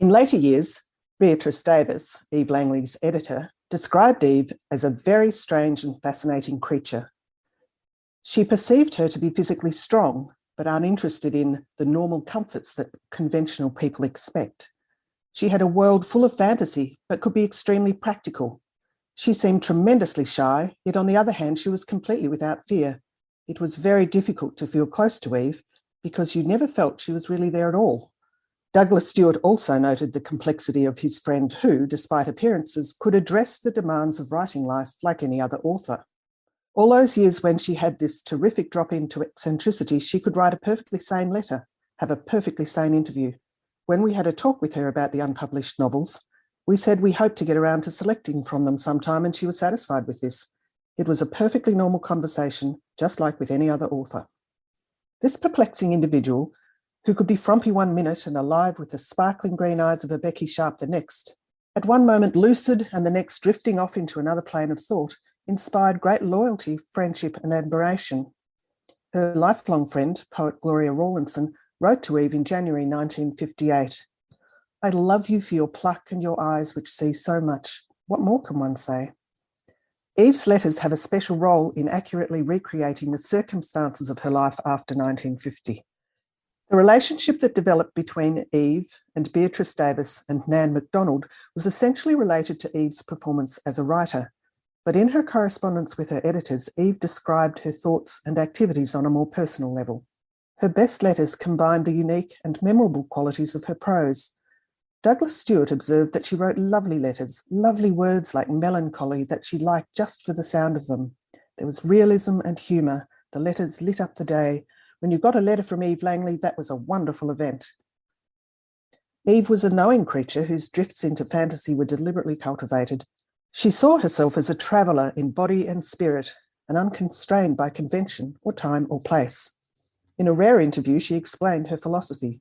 In later years, Beatrice Davis, Eve Langley's editor, described Eve as a very strange and fascinating creature. She perceived her to be physically strong, but uninterested in the normal comforts that conventional people expect. She had a world full of fantasy, but could be extremely practical. She seemed tremendously shy, yet on the other hand, she was completely without fear. It was very difficult to feel close to Eve because you never felt she was really there at all. Douglas Stewart also noted the complexity of his friend who, despite appearances, could address the demands of writing life like any other author. All those years when she had this terrific drop into eccentricity, she could write a perfectly sane letter, have a perfectly sane interview. When we had a talk with her about the unpublished novels, we said we hoped to get around to selecting from them sometime, and she was satisfied with this. It was a perfectly normal conversation, just like with any other author. This perplexing individual, who could be frumpy one minute and alive with the sparkling green eyes of a Becky Sharp the next, at one moment lucid and the next drifting off into another plane of thought, inspired great loyalty, friendship and admiration. Her lifelong friend, poet Gloria Rawlinson, wrote to Eve in January 1958, "I love you for your pluck and your eyes which see so much. What more can one say?" Eve's letters have a special role in accurately recreating the circumstances of her life after 1950. The relationship that developed between Eve and Beatrice Davis and Nan MacDonald was essentially related to Eve's performance as a writer. But in her correspondence with her editors, Eve described her thoughts and activities on a more personal level. Her best letters combined the unique and memorable qualities of her prose. Douglas Stewart observed that she wrote lovely letters, lovely words like melancholy that she liked just for the sound of them. There was realism and humour. The letters lit up the day. When you got a letter from Eve Langley, that was a wonderful event. Eve was a knowing creature whose drifts into fantasy were deliberately cultivated. She saw herself as a traveller in body and spirit, and unconstrained by convention or time or place. In a rare interview, she explained her philosophy.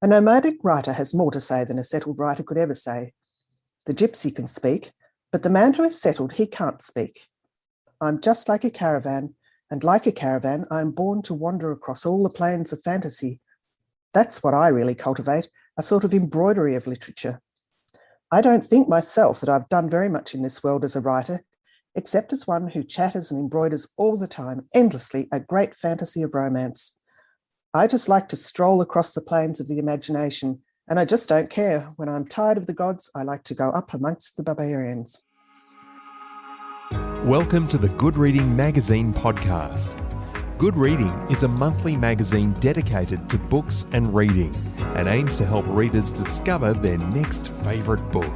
"A nomadic writer has more to say than a settled writer could ever say. The gypsy can speak, but the man who is settled, he can't speak. I'm just like a caravan, and like a caravan, I am born to wander across all the plains of fantasy. That's what I really cultivate, a sort of embroidery of literature. I don't think myself that I've done very much in this world as a writer, except as one who chatters and embroiders all the time, endlessly, a great fantasy of romance. I just like to stroll across the plains of the imagination, and I just don't care. When I'm tired of the gods, I like to go up amongst the barbarians." Welcome to the Good Reading Magazine podcast. Good Reading is a monthly magazine dedicated to books and reading and aims to help readers discover their next favourite book.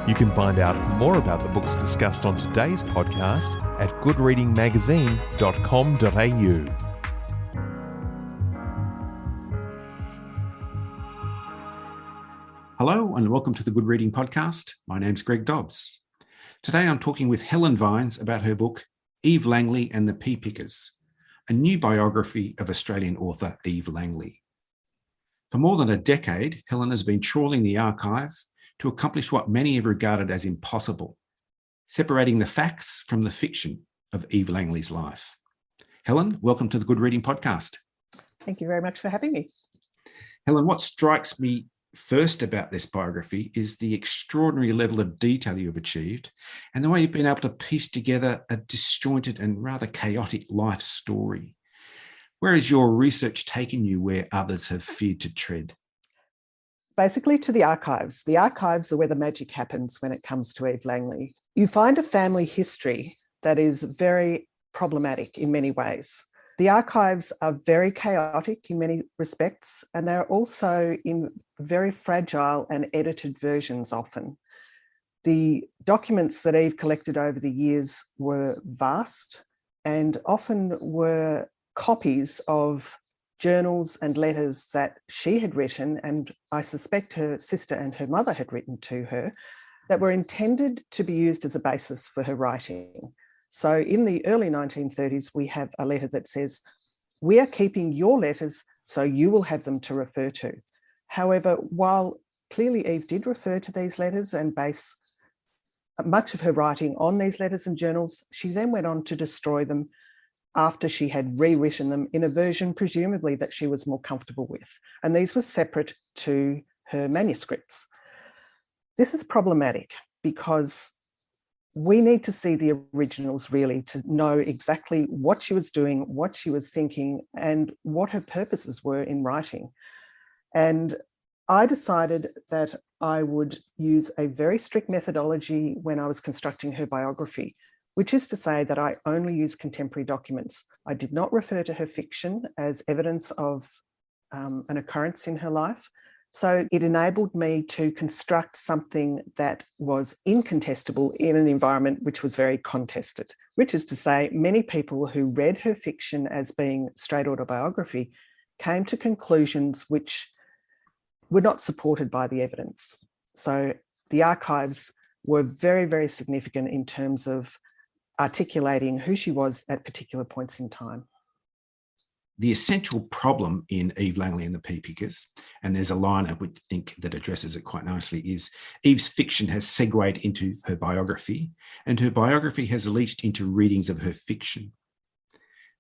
You can find out more about the books discussed on today's podcast at goodreadingmagazine.com.au. Hello and welcome to the Good Reading Podcast. My name's Greg Dobbs. Today I'm talking with Helen Vines about her book, Eve Langley and the Pea Pickers, a new biography of Australian author Eve Langley. For more than a decade, Helen has been trawling the archive to accomplish what many have regarded as impossible, separating the facts from the fiction of Eve Langley's life. Helen, welcome to the Good Reading Podcast. Thank you very much for having me. Helen, what strikes me first about this biography is the extraordinary level of detail you've achieved and the way you've been able to piece together a disjointed and rather chaotic life story. Where has your research taken you where others have feared to tread? Basically to the archives. The archives are where the magic happens when it comes to Eve Langley. You find a family history that is very problematic in many ways. The archives are very chaotic in many respects, and they're also in very fragile and edited versions often. The documents that Eve collected over the years were vast and often were copies of journals and letters that she had written, and I suspect her sister and her mother had written to her, that were intended to be used as a basis for her writing. So in the early 1930s, we have a letter that says, "We are keeping your letters so you will have them to refer to." However, while clearly Eve did refer to these letters and base much of her writing on these letters and journals, she then went on to destroy them after she had rewritten them in a version presumably that she was more comfortable with. And these were separate to her manuscripts. This is problematic because we need to see the originals really to know exactly what she was doing, what she was thinking, and what her purposes were in writing. And I decided that I would use a very strict methodology when I was constructing her biography, which is to say that I only use contemporary documents. I did not refer to her fiction as evidence of an occurrence in her life. So it enabled me to construct something that was incontestable in an environment which was very contested, which is to say many people who read her fiction as being straight autobiography came to conclusions which were not supported by the evidence. So the archives were very, very significant in terms of articulating who she was at particular points in time. The essential problem in Eve Langley and the Pea Pickers, and there's a line I would think that addresses it quite nicely, is Eve's fiction has segued into her biography, and her biography has leached into readings of her fiction.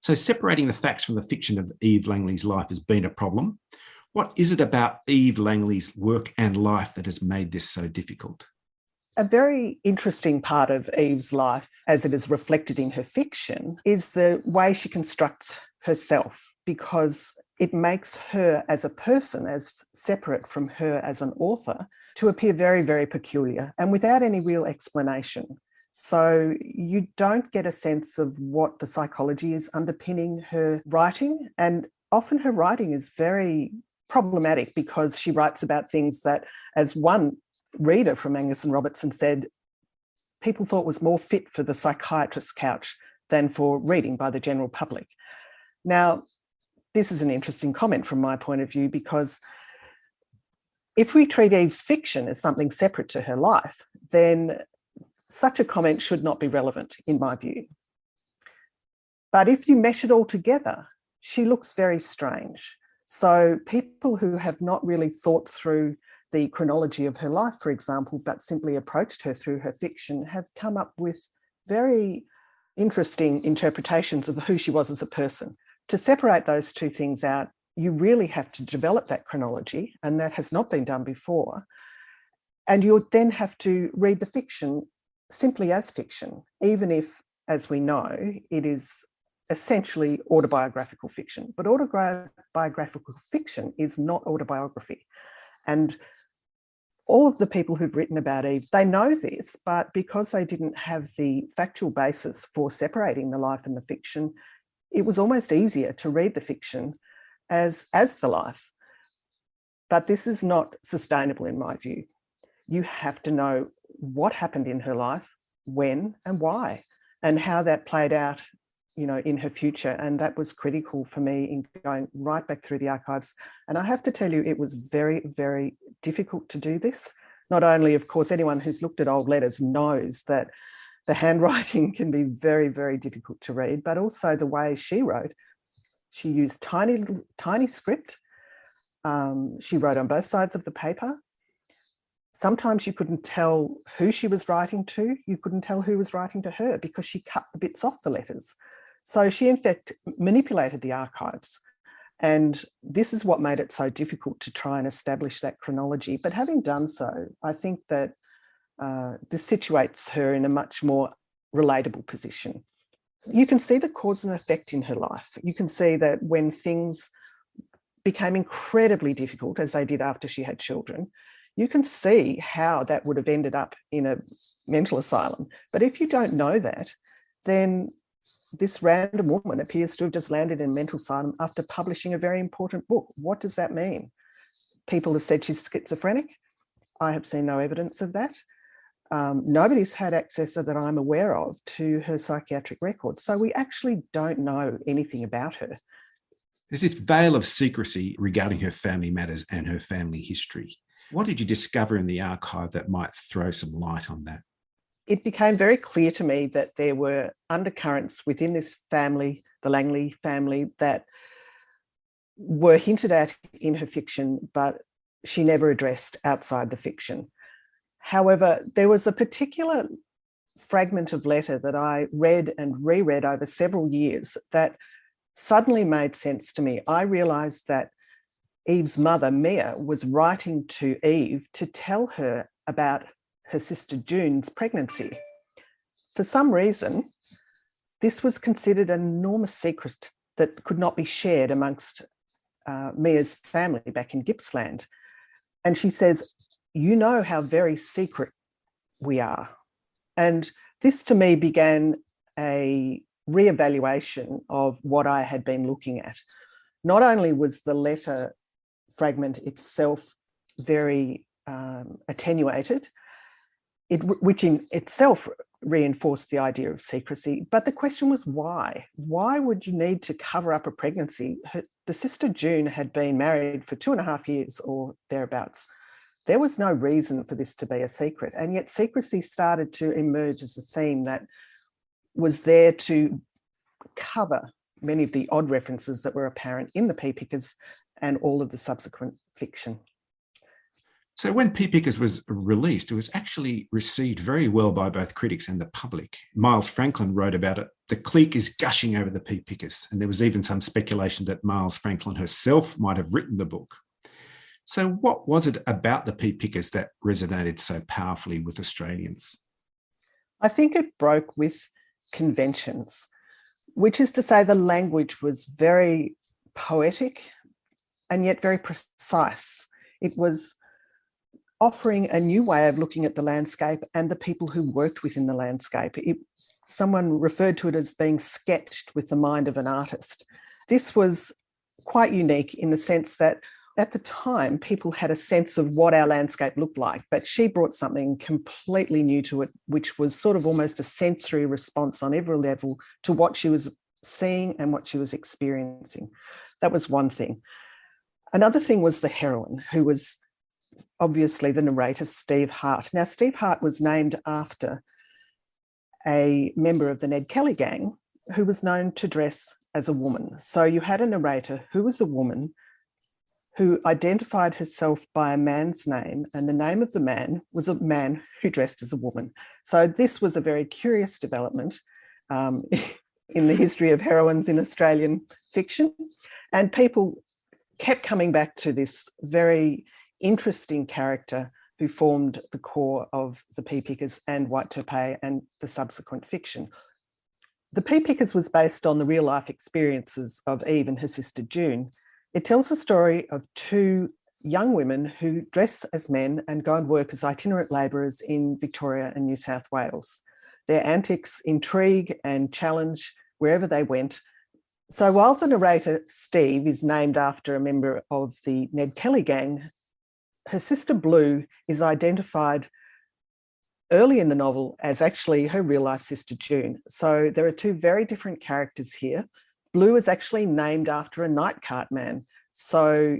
So separating the facts from the fiction of Eve Langley's life has been a problem. What is it about Eve Langley's work and life that has made this so difficult? A very interesting part of Eve's life, as it is reflected in her fiction, is the way she constructs herself, because it makes her as a person, as separate from her as an author, to appear very, very peculiar and without any real explanation. So you don't get a sense of what the psychology is underpinning her writing. And often her writing is very problematic because she writes about things that, as one reader from Angus and Robertson said, people thought was more fit for the psychiatrist's couch than for reading by the general public. Now, this is an interesting comment from my point of view, because if we treat Eve's fiction as something separate to her life, then such a comment should not be relevant, in my view. But if you mesh it all together, she looks very strange. So people who have not really thought through the chronology of her life, for example, but simply approached her through her fiction, have come up with very interesting interpretations of who she was as a person. To separate those two things out, you really have to develop that chronology, and that has not been done before. And you'll then have to read the fiction simply as fiction, even if, as we know, it is essentially autobiographical fiction. But autobiographical fiction is not autobiography. And all of the people who've written about Eve, they know this, but because they didn't have the factual basis for separating the life and the fiction, it was almost easier to read the fiction as the life. But this is not sustainable in my view. You have to know what happened in her life, when and why, and how that played out, in her future. And that was critical for me in going right back through the archives. And I have to tell you, it was very, very difficult to do this. Not only, of course, anyone who's looked at old letters knows that the handwriting can be very, very difficult to read, but also the way she wrote. She used tiny script. She wrote on both sides of the paper. Sometimes you couldn't tell who she was writing to. You couldn't tell who was writing to her because she cut the bits off the letters. So she, in fact, manipulated the archives. And this is what made it so difficult to try and establish that chronology. But having done so, I think that this situates her in a much more relatable position. You can see the cause and effect in her life. You can see that when things became incredibly difficult, as they did after she had children, you can see how that would have ended up in a mental asylum. But if you don't know that, then this random woman appears to have just landed in a mental asylum after publishing a very important book. What does that mean? People have said she's schizophrenic. I have seen no evidence of that. Nobody's had access that I'm aware of to her psychiatric records. So we actually don't know anything about her. There's this veil of secrecy regarding her family matters and her family history. What did you discover in the archive that might throw some light on that? It became very clear to me that there were undercurrents within this family, the Langley family, that were hinted at in her fiction, but she never addressed outside the fiction. However, there was a particular fragment of letter that I read and reread over several years that suddenly made sense to me. I realised that Eve's mother, Mia, was writing to Eve to tell her about her sister June's pregnancy. For some reason, this was considered an enormous secret that could not be shared amongst Mia's family back in Gippsland. And she says, "You know how very secret we are." And this to me began a reevaluation of what I had been looking at. Not only was the letter fragment itself very attenuated, which in itself reinforced the idea of secrecy, but the question was why? Why would you need to cover up a pregnancy? The sister June had been married for 2.5 years or thereabouts. There was no reason for this to be a secret, and yet secrecy started to emerge as a theme that was there to cover many of the odd references that were apparent in the Pea Pickers and all of the subsequent fiction. So when Pea Pickers was released, it was actually received very well by both critics and the public. Miles Franklin wrote about it. The clique is gushing over the Pea Pickers, and there was even some speculation that Miles Franklin herself might have written the book. So what was it about the Pea Pickers that resonated so powerfully with Australians? I think it broke with conventions, which is to say the language was very poetic and yet very precise. It was offering a new way of looking at the landscape and the people who worked within the landscape. Someone referred to it as being sketched with the mind of an artist. This was quite unique in the sense that at the time, people had a sense of what our landscape looked like, but she brought something completely new to it, which was sort of almost a sensory response on every level to what she was seeing and what she was experiencing. That was one thing. Another thing was the heroine, who was obviously the narrator, Steve Hart. Now, Steve Hart was named after a member of the Ned Kelly gang who was known to dress as a woman. So you had a narrator who was a woman who identified herself by a man's name, and the name of the man was a man who dressed as a woman. So this was a very curious development in the history of heroines in Australian fiction. And people kept coming back to this very interesting character who formed the core of the Pea Pickers and White Toupee and the subsequent fiction. The Pea Pickers was based on the real life experiences of Eve and her sister June. It tells the story of two young women who dress as men and go and work as itinerant labourers in Victoria and New South Wales. Their antics intrigue and challenge wherever they went. So while the narrator, Steve, is named after a member of the Ned Kelly gang, her sister Blue is identified early in the novel as actually her real life sister June. So there are two very different characters here. Blue is actually named after a night cart man. So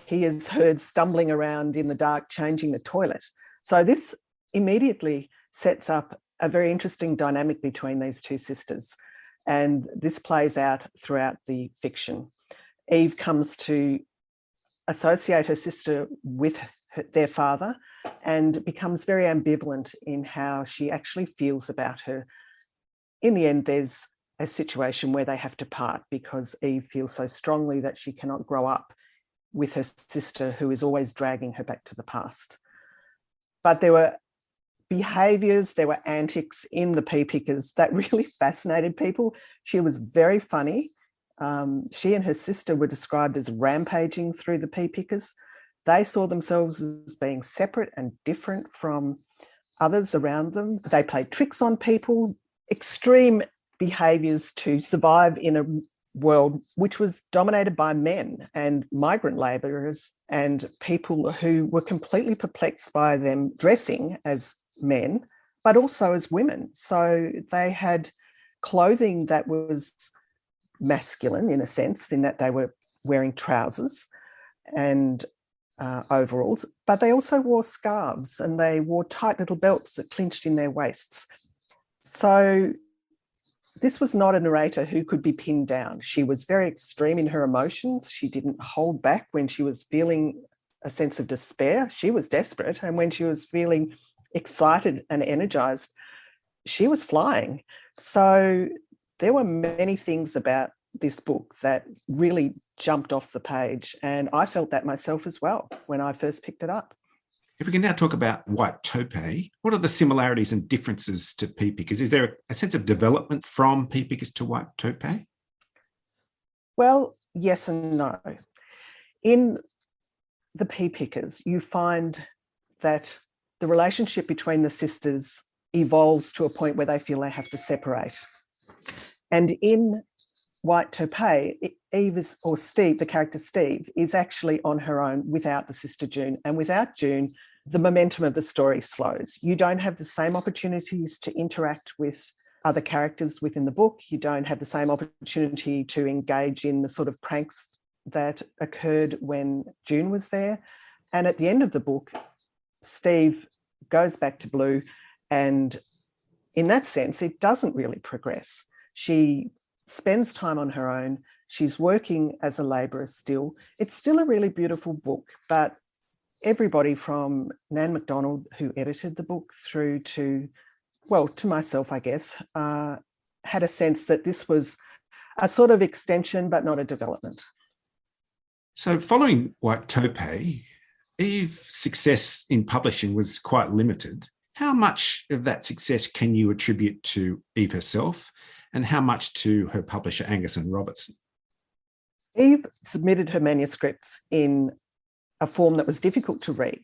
he is heard stumbling around in the dark, changing the toilet. So this immediately sets up a very interesting dynamic between these two sisters. And this plays out throughout the fiction. Eve comes to associate her sister with their father and becomes very ambivalent in how she actually feels about her. In the end, there's a situation where they have to part because Eve feels so strongly that she cannot grow up with her sister, who is always dragging her back to the past. But there were behaviours, there were antics in the Pea Pickers that really fascinated people. She was very funny. She and her sister were described as rampaging through the Pea Pickers. They saw themselves as being separate and different from others around them. They played tricks on people, extreme behaviours to survive in a world which was dominated by men and migrant labourers and people who were completely perplexed by them dressing as men, but also as women. So they had clothing that was masculine in a sense, in that they were wearing trousers and overalls, but they also wore scarves and they wore tight little belts that clinched in their waists. So this was not a narrator who could be pinned down. She was very extreme in her emotions. She didn't hold back when she was feeling a sense of despair. She was desperate. And when she was feeling excited and energized, she was flying. So there were many things about this book that really jumped off the page. And I felt that myself as well when I first picked it up. If we can now talk about white topaz, what are the similarities and differences to Pea Pickers? Is there a sense of development from Pea Pickers to white topaz? Well, yes and no. In the Pea Pickers, you find that the relationship between the sisters evolves to a point where they feel they have to separate. And in white topaz, Eve or Steve, the character Steve, is actually on her own without the sister June. And without June, the momentum of the story slows. You don't have the same opportunities to interact with other characters within the book. You don't have the same opportunity to engage in the sort of pranks that occurred when June was there. And at the end of the book, Steve goes back to blue, and in that sense, it doesn't really progress. She spends time on her own. She's working as a labourer still. It's still a really beautiful book, but everybody from Nan MacDonald, who edited the book, through to, well, to myself, I guess, had a sense that this was a sort of extension, but not a development. So following white topaz, Eve's success in publishing was quite limited. How much of that success can you attribute to Eve herself, and how much to her publisher, Angus and Robertson? Eve submitted her manuscripts in a form that was difficult to read.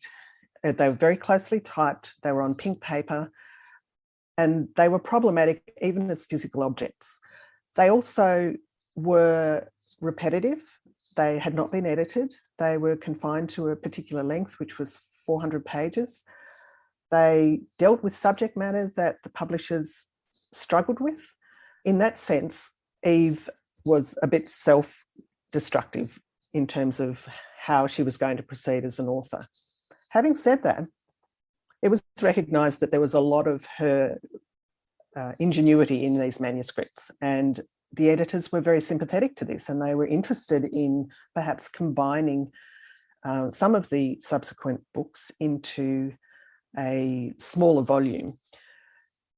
They were very closely typed, they were on pink paper, and they were problematic even as physical objects. They also were repetitive. They had not been edited. They were confined to a particular length, which was 400 pages. They dealt with subject matter that the publishers struggled with. In that sense, Eve was a bit self-destructive in terms of how she was going to proceed as an author. Having said that, it was recognised that there was a lot of her ingenuity in these manuscripts, and the editors were very sympathetic to this, and they were interested in perhaps combining some of the subsequent books into a smaller volume.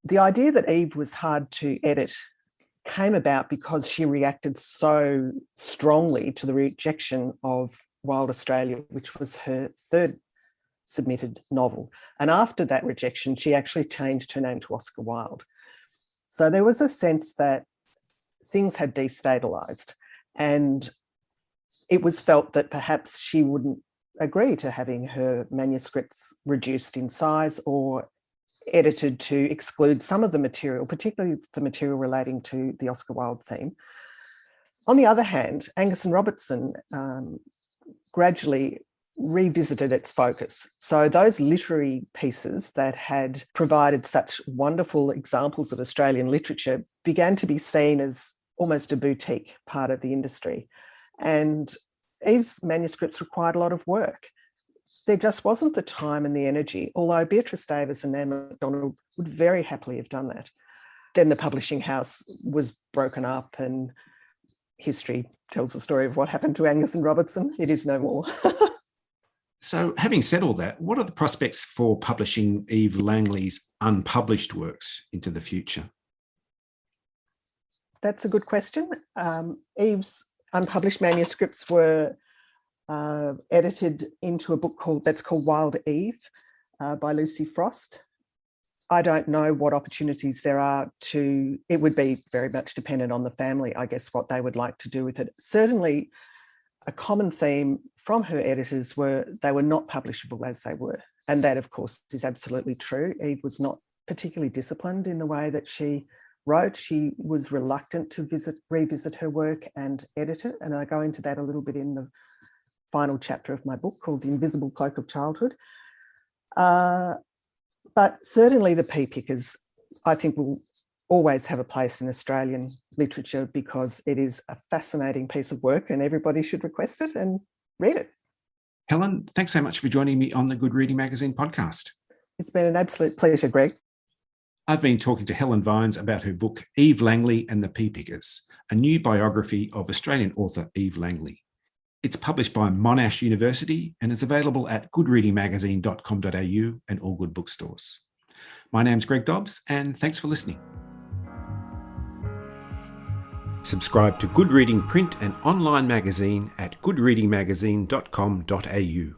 The idea that Eve was hard to edit came about because she reacted so strongly to the rejection of Wild Australia, which was her third submitted novel. And after that rejection, she actually changed her name to Oscar Wilde. So there was a sense that things had destabilised, and it was felt that perhaps she wouldn't agree to having her manuscripts reduced in size or edited to exclude some of the material, particularly the material relating to the Oscar Wilde theme. On the other hand, Angus and Robertson gradually revisited its focus. So those literary pieces that had provided such wonderful examples of Australian literature began to be seen as almost a boutique part of the industry. And Eve's manuscripts required a lot of work. There just wasn't the time and the energy, although Beatrice Davis and Nan MacDonald would very happily have done that. Then the publishing house was broken up, and history tells the story of what happened to Angus and Robertson. It is no more. So having said all that, what are the prospects for publishing Eve Langley's unpublished works into the future? That's a good question. Eve's unpublished manuscripts were edited into a book that's called Wild Eve by Lucy Frost. I don't know what opportunities there are to, it would be very much dependent on the family, I guess, what they would like to do with it. Certainly a common theme from her editors were they were not publishable as they were. And that, of course, is absolutely true. Eve was not particularly disciplined in the way that she wrote. She was reluctant to revisit her work and edit it. And I go into that a little bit in the final chapter of my book called The Invisible Cloak of Childhood. But certainly the Pea Pickers, I think, will always have a place in Australian literature because it is a fascinating piece of work and everybody should request it and read it. Helen, thanks so much for joining me on the Good Reading Magazine podcast. It's been an absolute pleasure, Greg. I've been talking to Helen Vines about her book, Eve Langley and the Pea Pickers, a new biography of Australian author Eve Langley. It's published by Monash University and it's available at goodreadingmagazine.com.au and all good bookstores. My name's Greg Dobbs and thanks for listening. Subscribe to Good Reading print and online magazine at goodreadingmagazine.com.au.